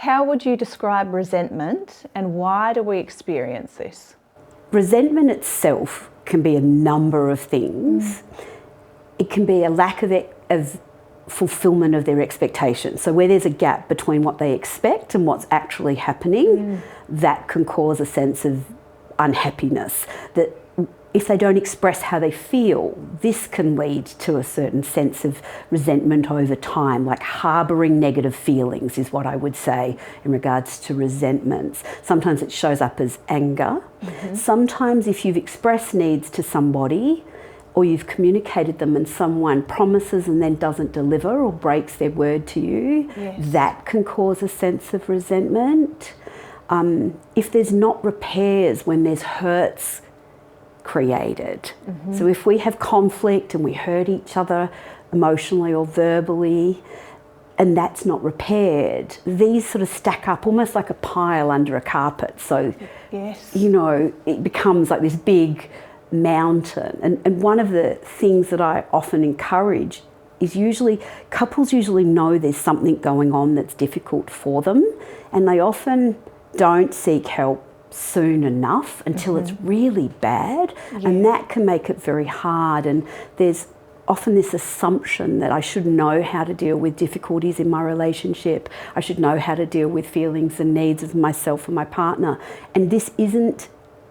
How would you describe resentment and why do we experience this? Resentment itself can be a number of things. It can be a lack of fulfilment of their expectations. So where there's a gap between what they expect and what's actually happening, that can cause a sense of unhappiness. That if they don't express how they feel, this can lead to a certain sense of resentment over time, like harbouring negative feelings is what I would say in regards to resentments. Sometimes it shows up as anger. Sometimes if you've expressed needs to somebody or you've communicated them and someone promises and then doesn't deliver or breaks their word to you, that can cause a sense of resentment. If there's not repairs when there's hurts created. So if we have conflict and we hurt each other emotionally or verbally and that's not repaired, these sort of stack up almost like a pile under a carpet. So, you know, it becomes like this big mountain. And one of the things that I often encourage is couples usually know there's something going on that's difficult for them and they often don't seek help soon enough until it's really bad, and that can make it very hard. And there's often this assumption that I should know how to deal with difficulties in my relationship, I should know how to deal with feelings and needs of myself and my partner, and this isn't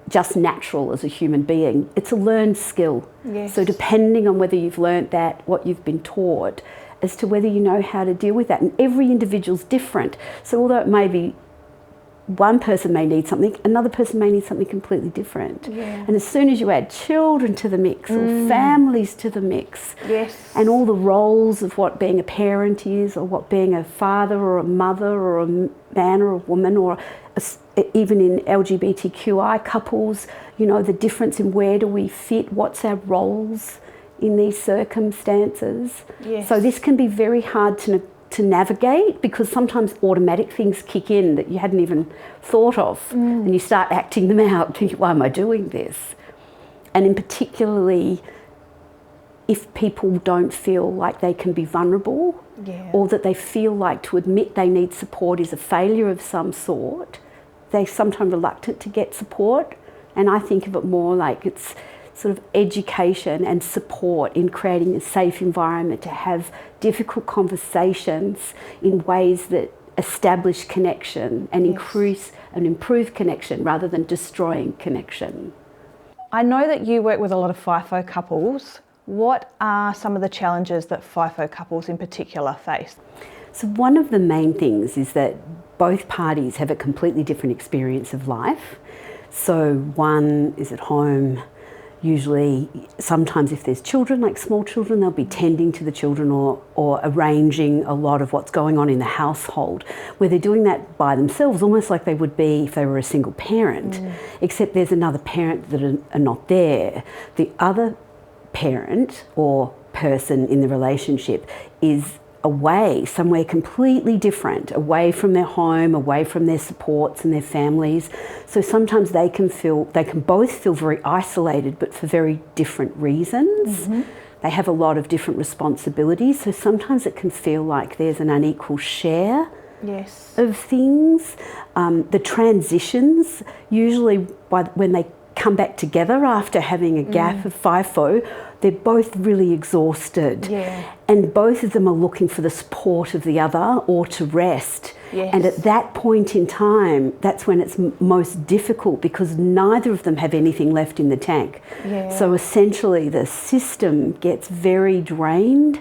just natural as a human being, it's a learned skill. So depending on whether you've learnt that, what you've been taught, as to whether you know how to deal with that, and every individual's different. So although it may be one person may need something, another person may need something completely different. And as soon as you add children to the mix or families to the mix, and all the roles of what being a parent is or what being a father or a mother or a man or a woman or even in LGBTQI couples, you know, the difference in where do we fit, what's our roles in these circumstances. So this can be very hard to navigate because sometimes automatic things kick in that you hadn't even thought of and you start acting them out, thinking, why am I doing this? And in particularly if people don't feel like they can be vulnerable or that they feel like to admit they need support is a failure of some sort, they're sometimes reluctant to get support. And I think of it more like it's sort of education and support in creating a safe environment to have difficult conversations in ways that establish connection and increase and improve connection rather than destroying connection. I know that you work with a lot of FIFO couples. What are some of the challenges that FIFO couples in particular face? So one of the main things is that both parties have a completely different experience of life. So one is at home. Usually, sometimes if there's children, like small children, they'll be tending to the children or arranging a lot of what's going on in the household, where they're doing that by themselves, almost like they would be if they were a single parent, except there's another parent that are not there. The other parent or person in the relationship is away, somewhere completely different, away from their home, away from their supports and their families. So sometimes they can both feel very isolated, but for very different reasons. They have a lot of different responsibilities. So sometimes it can feel like there's an unequal share of things. The transitions, usually when they come back together after having a gap of FIFO, they're both really exhausted and both of them are looking for the support of the other or to rest. And at that point in time, that's when it's most difficult because neither of them have anything left in the tank. So essentially the system gets very drained,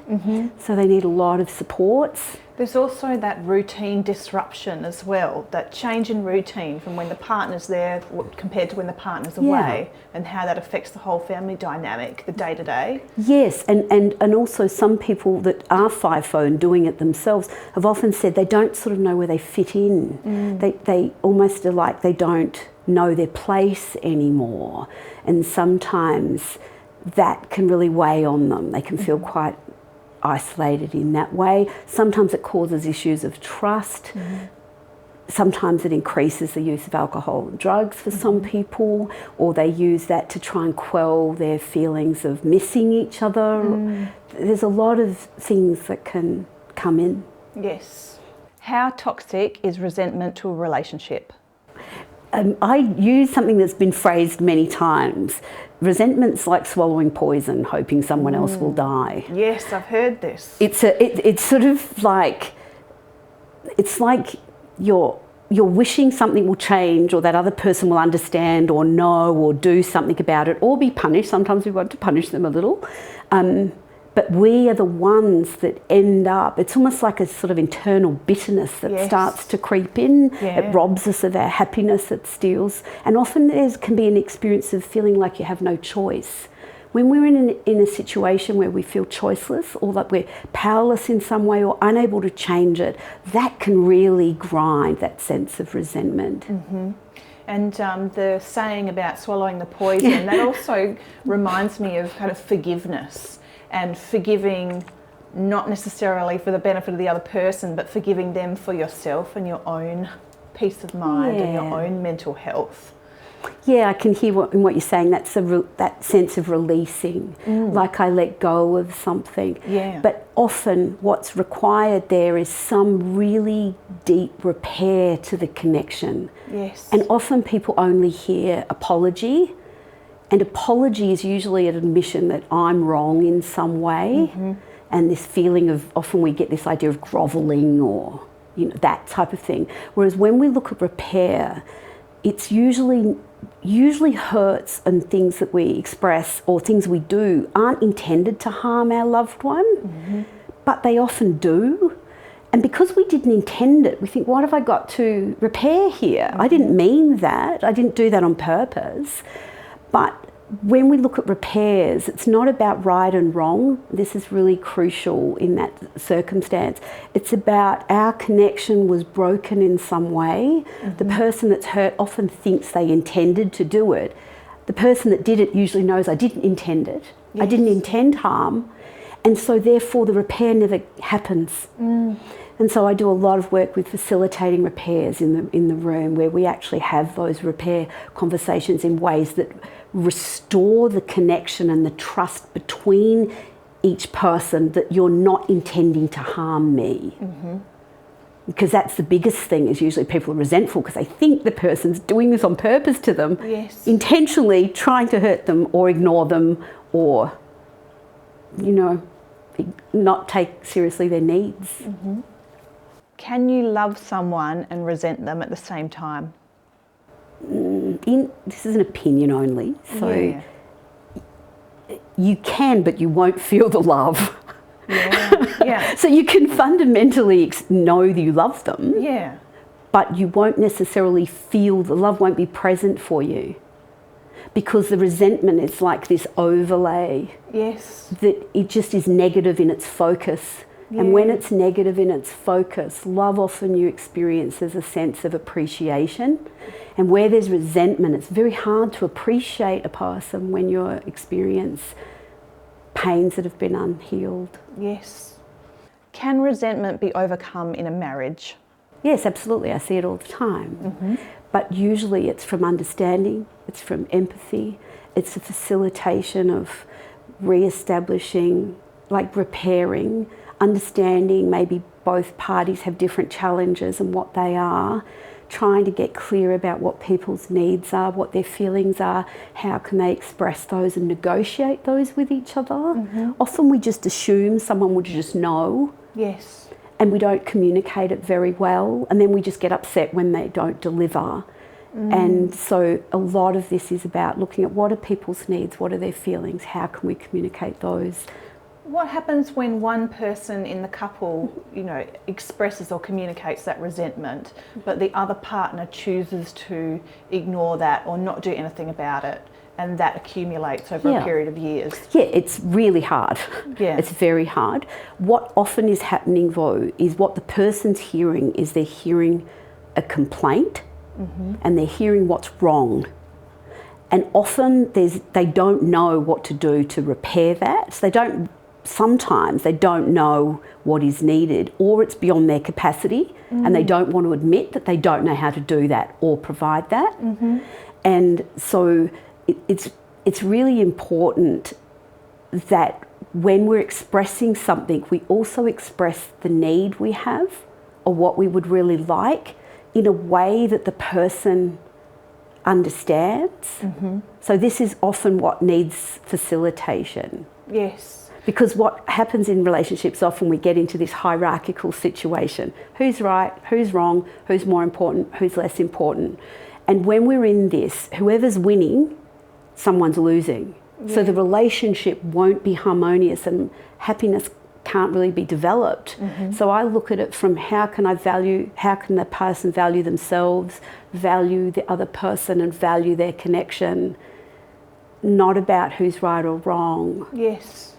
so they need a lot of supports. There's also that routine disruption as well, that change in routine from when the partner's there compared to when the partner's away, and how that affects the whole family dynamic, the day-to-day. Yes, and also some people that are FIFO and doing it themselves have often said they don't sort of know where they fit in. They almost are like they don't know their place anymore. And sometimes that can really weigh on them. They can feel quite isolated in that way. Sometimes it causes issues of trust. Sometimes it increases the use of alcohol and drugs for some people, or they use that to try and quell their feelings of missing each other. There's a lot of things that can come in. Yes. How toxic is resentment to a relationship? I use something that's been phrased many times. Resentment's like swallowing poison, hoping someone else will die. Yes, I've heard this. It's sort of like, it's like you're wishing something will change, or that other person will understand or know or do something about it, or be punished. Sometimes we want to punish them a little. But we are the ones that end up, it's almost like a sort of internal bitterness that starts to creep in. Yeah. It robs us of our happiness, it steals. And often there can be an experience of feeling like you have no choice. When we're in a situation where we feel choiceless, or that we're powerless in some way or unable to change it, that can really grind that sense of resentment. Mm-hmm. And the saying about swallowing the poison, that also reminds me of kind of forgiveness. And forgiving not necessarily for the benefit of the other person, but forgiving them for yourself and your own peace of mind and your own mental health. Yeah, I can hear what you're saying. That's that sense of releasing, like I let go of something. Yeah. But often what's required there is some really deep repair to the connection. Yes. And often people only hear apology. And apology is usually an admission that I'm wrong in some way. Mm-hmm. And this feeling of, often we get this idea of grovelling or, that type of thing. Whereas when we look at repair, it's usually hurts and things that we express or things we do aren't intended to harm our loved one, but they often do. And because we didn't intend it, we think, what have I got to repair here? I didn't mean that. I didn't do that on purpose. But when we look at repairs, it's not about right and wrong. This is really crucial in that circumstance. It's about our connection was broken in some way. The person that's hurt often thinks they intended to do it. The person that did it usually knows I didn't intend it. I didn't intend harm. And so therefore the repair never happens. And so I do a lot of work with facilitating repairs in the room, where we actually have those repair conversations in ways that restore the connection and the trust between each person, that you're not intending to harm me. Because that's the biggest thing, is usually people are resentful because they think the person's doing this on purpose to them, intentionally trying to hurt them or ignore them or, not take seriously their needs. Can you love someone and resent them at the same time? This is an opinion only, so you can, but you won't feel the love. So you can fundamentally know that you love them, but you won't necessarily feel the love, won't be present for you, because the resentment is like this overlay that it just is negative in its focus. And when it's negative in its focus, love often you experience as a sense of appreciation. And where there's resentment, it's very hard to appreciate a person when you experience pains that have been unhealed. Yes. Can resentment be overcome in a marriage? Yes, absolutely. I see it all the time. But usually it's from understanding, it's from empathy, it's a facilitation of re-establishing, like repairing, understanding maybe both parties have different challenges and what they are, trying to get clear about what people's needs are, what their feelings are, how can they express those and negotiate those with each other. Often we just assume someone would just know. And we don't communicate it very well, and then we just get upset when they don't deliver. And so a lot of this is about looking at what are people's needs, what are their feelings, how can we communicate those. What happens when one person in the couple, expresses or communicates that resentment, but the other partner chooses to ignore that or not do anything about it, and that accumulates over a period of years? It's really hard. It's very hard. What often is happening though is what the person's hearing is they're hearing a complaint and they're hearing what's wrong. And often they don't know what to do to repair that. So sometimes they don't know what is needed, or it's beyond their capacity and they don't want to admit that they don't know how to do that or provide that. And so it's really important that when we're expressing something, we also express the need we have or what we would really like in a way that the person understands. So this is often what needs facilitation. Yes. Because what happens in relationships, often we get into this hierarchical situation. Who's right, who's wrong, who's more important, who's less important. And when we're in this, whoever's winning, someone's losing. Yeah. So the relationship won't be harmonious and happiness can't really be developed. So I look at it from how can the person value themselves, value the other person and value their connection, not about who's right or wrong. Yes.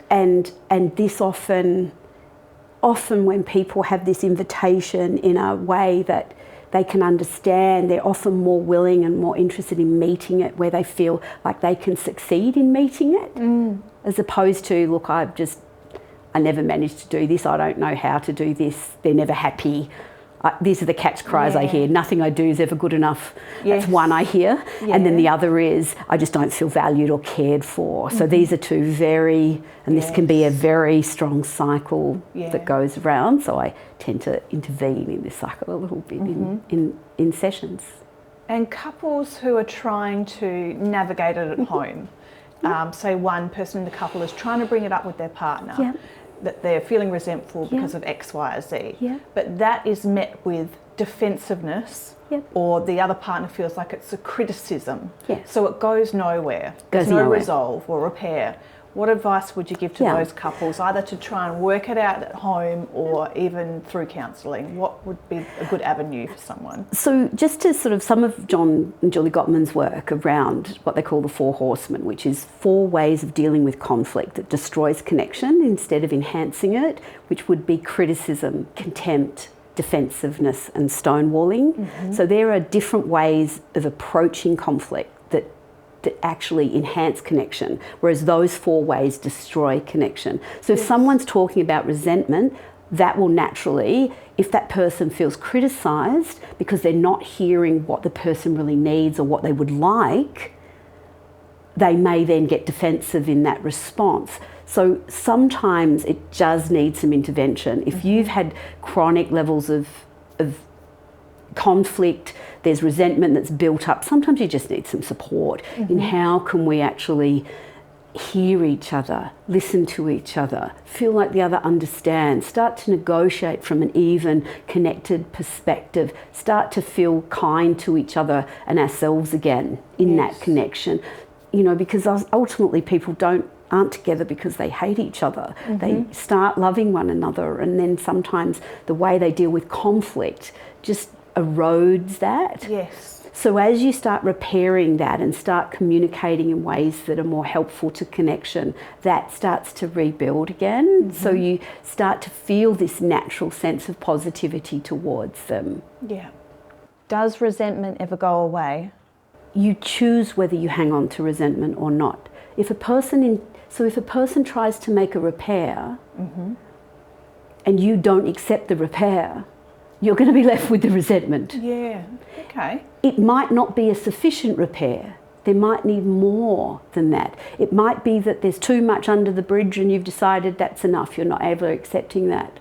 And this often when people have this invitation in a way that they can understand, they're often more willing and more interested in meeting it where they feel like they can succeed in meeting it, as opposed to, look, I never managed to do this, I don't know how to do this, they're never happy. These are the cat's cries I hear. Nothing I do is ever good enough. Yes. That's one I hear. Yeah. And then the other is, I just don't feel valued or cared for. So these are two this can be a very strong cycle that goes around. So I tend to intervene in this cycle a little bit in sessions. And couples who are trying to navigate it at home, say one person in the couple is trying to bring it up with their partner, that they're feeling resentful because of X, Y, or Z. But that is met with defensiveness, or the other partner feels like it's a criticism. So it goes nowhere. There's no resolve or repair. What advice would you give to those couples, either to try and work it out at home or even through counselling? What would be a good avenue for someone? So just to sort of some of John and Julie Gottman's work around what they call the 4 Horsemen, which is 4 ways of dealing with conflict that destroys connection instead of enhancing it, which would be criticism, contempt, defensiveness and stonewalling. So there are different ways of approaching conflict that actually enhance connection, whereas those 4 ways destroy connection. So if someone's talking about resentment, that will naturally, if that person feels criticised because they're not hearing what the person really needs or what they would like, they may then get defensive in that response. So sometimes it does need some intervention. If you've had chronic levels of conflict, there's resentment that's built up, sometimes you just need some support in how can we actually hear each other, listen to each other, feel like the other understands, start to negotiate from an even, connected perspective, start to feel kind to each other and ourselves again in that connection. You know, because ultimately people aren't together because they hate each other. They start loving one another, and then sometimes the way they deal with conflict just erodes that. Yes. So as you start repairing that and start communicating in ways that are more helpful to connection, that starts to rebuild again. So you start to feel this natural sense of positivity towards them. Yeah. Does resentment ever go away? You choose whether you hang on to resentment or not. If a person tries to make a repair and you don't accept the repair, you're going to be left with the resentment. Yeah, okay. It might not be a sufficient repair. There might need more than that. It might be that there's too much under the bridge and you've decided that's enough. You're not able to accepting that.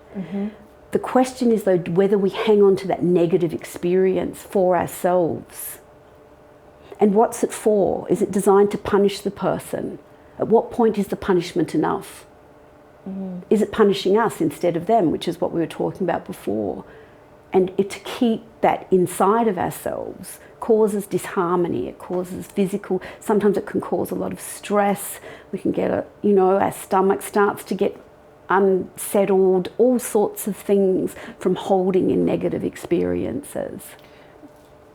The question is, though, whether we hang on to that negative experience for ourselves. And what's it for? Is it designed to punish the person? At what point is the punishment enough? Is it punishing us instead of them, which is what we were talking about before? And to keep that inside of ourselves causes disharmony, it causes physical, sometimes it can cause a lot of stress. We can get our stomach starts to get unsettled, all sorts of things from holding in negative experiences.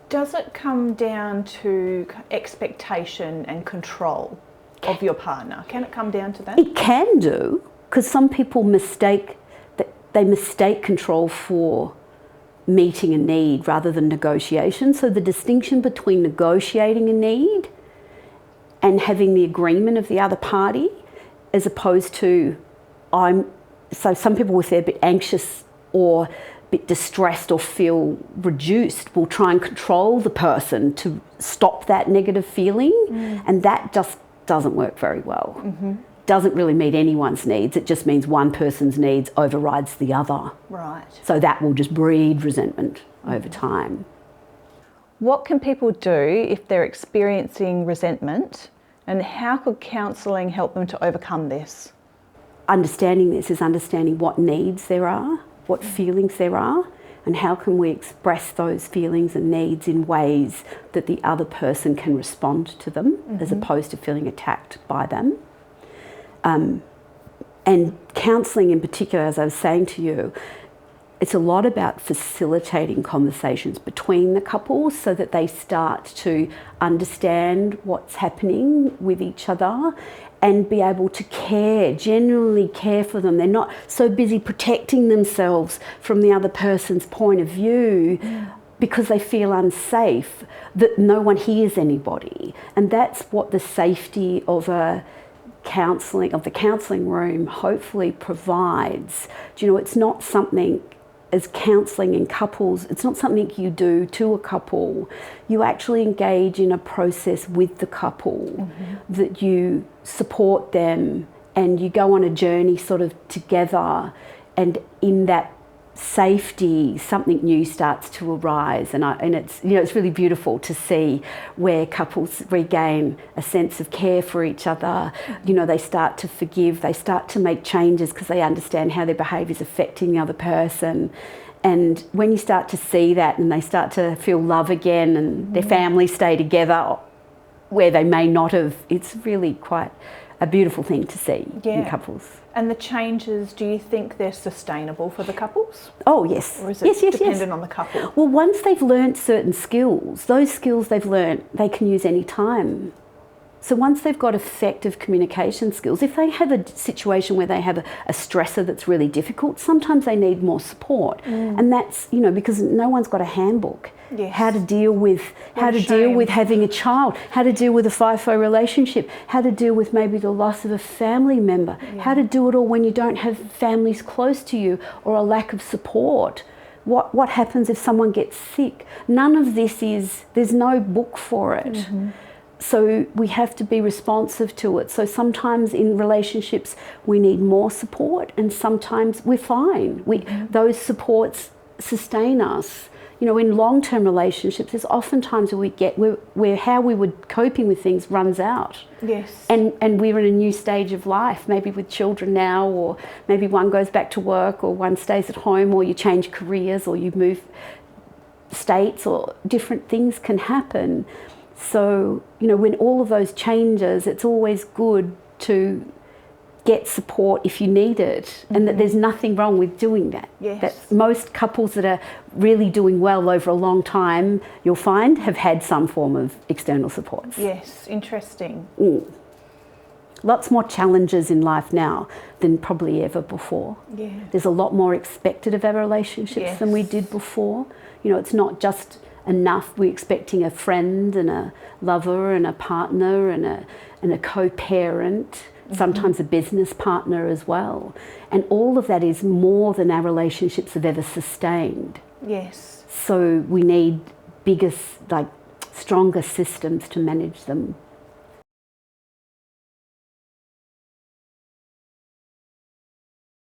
Does it come down to expectation and control of your partner? Can it come down to that? It can do, because some people mistake control for meeting a need rather than negotiation. So the distinction between negotiating a need and having the agreement of the other party, as opposed to so some people, if they're a bit anxious or a bit distressed or feel reduced, will try and control the person to stop that negative feeling, and that just doesn't work very well. doesn't really meet anyone's needs. It just means one person's needs overrides the other. Right. So that will just breed resentment over time. What can people do if they're experiencing resentment, and how could counselling help them to overcome this? Understanding this is understanding what needs there are, what feelings there are, and how can we express those feelings and needs in ways that the other person can respond to them, as opposed to feeling attacked by them. And counselling in particular, as I was saying to you, it's a lot about facilitating conversations between the couples so that they start to understand what's happening with each other and be able to genuinely care for them. They're not so busy protecting themselves from the other person's point of view because they feel unsafe that no one hears anybody. And that's what the safety of the counselling room hopefully provides. Do you know, it's not something, as counselling in couples, it's not something you do to a couple. You actually engage in a process with the couple that you support them and you go on a journey sort of together, and in that safety something new starts to arise, and it's, you know, it's really beautiful to see where couples regain a sense of care for each other. You know, they start to forgive, they start to make changes because they understand how their behaviour is affecting the other person. And when you start to see that and they start to feel love again and their families stay together where they may not have, it's really quite a beautiful thing to see in couples. And the changes, do you think they're sustainable for the couples? Oh, yes. Or is it dependent on the couple? Well, once they've learnt certain skills, those skills they've learnt, they can use any time. So once they've got effective communication skills, if they have a situation where they have a stressor that's really difficult, sometimes they need more support. And that's, you know, because no one's got a handbook. Yes. How to deal with having a child, how to deal with a FIFO relationship, how to deal with maybe the loss of a family member, how to do it all when you don't have families close to you or a lack of support. What happens if someone gets sick? None of this there's no book for it. So we have to be responsive to it. So sometimes in relationships we need more support, and sometimes we're fine. Those supports sustain us. You know, in long-term relationships, there's often times where how we were coping with things runs out. Yes. And we're in a new stage of life, maybe with children now, or maybe one goes back to work, or one stays at home, or you change careers, or you move states, or different things can happen. So, you know, when all of those changes, it's always good to get support if you need it, and that there's nothing wrong with doing that. Yes. That most couples that are really doing well over a long time, you'll find, have had some form of external supports. Yes, interesting. Lots more challenges in life now than probably ever before. Yeah. There's a lot more expected of our relationships than we did before. You know, it's not just enough we're expecting a friend and a lover and a partner and a co-parent, sometimes a business partner as well. And all of that is more than our relationships have ever sustained. Yes. So we need bigger, stronger systems to manage them